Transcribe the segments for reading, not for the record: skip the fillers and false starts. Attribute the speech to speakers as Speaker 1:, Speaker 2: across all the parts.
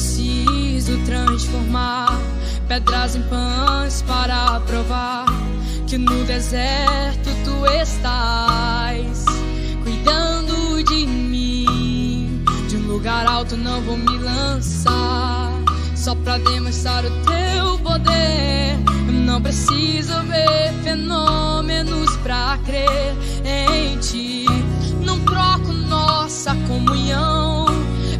Speaker 1: preciso transformar pedras em pães para provar que no deserto tu estás cuidando de mim. De um lugar alto não vou me lançar só pra demonstrar o teu poder. Eu não preciso ver fenômenos pra crer em ti. Não troco nossa comunhão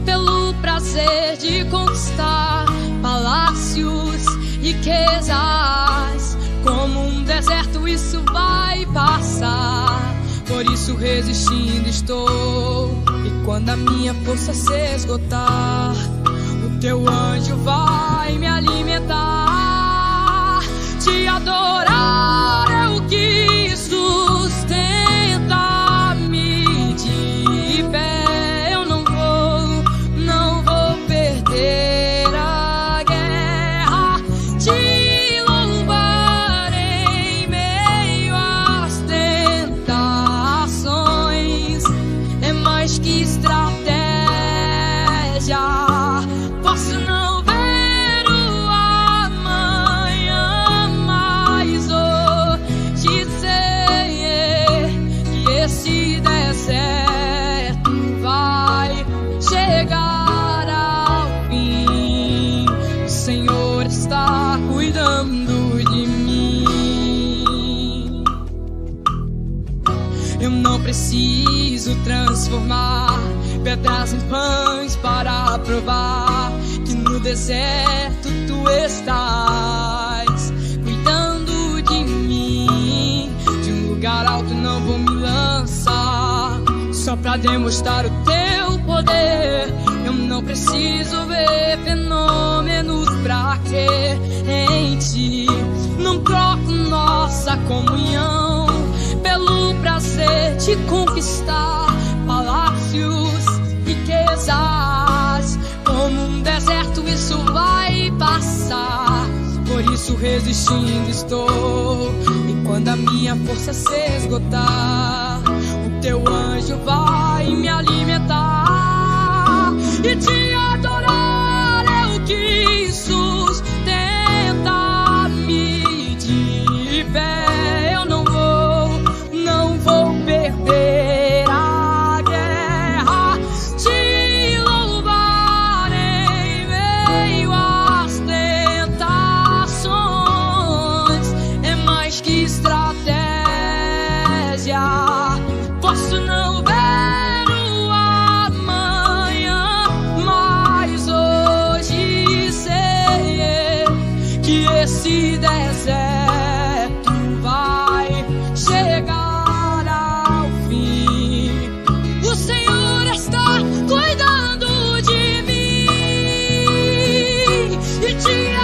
Speaker 1: pelo prazer de conquistar palácios, riquezas. Como um deserto isso vai passar, por isso resistindo estou. E quando a minha força se esgotar, o teu anjo vai me alimentar. Te adorar é o que sustenta-me de pé. Eu não vou perder a guerra. Te louvar em meio às tentações é mais que estratégia. Posso não ver o amanhã, mas hoje sei que esse deserto vai chegar ao fim. O Senhor está cuidando de mim. Eu não preciso transformar pedras em pães para provar que no deserto tu estás cuidando de mim. De um lugar alto não vou me lançar só pra demonstrar o teu poder. Eu não preciso ver fenômenos pra crer em ti. Não troco nossa comunhão pelo prazer de conquistar palácios, riquezas. Como um deserto isso vai passar, por isso resistindo estou. E quando a minha força se esgotar, o teu anjo vai me alimentar. E te adorar é o que sustenta-me de pé. Eu não vou perder a guerra. Te louvar em meio às tentações é mais que estratégia. Posso não ver o amanhã, mas hoje sei que esse deserto vai chegar ao fim. O Senhor está cuidando de mim e te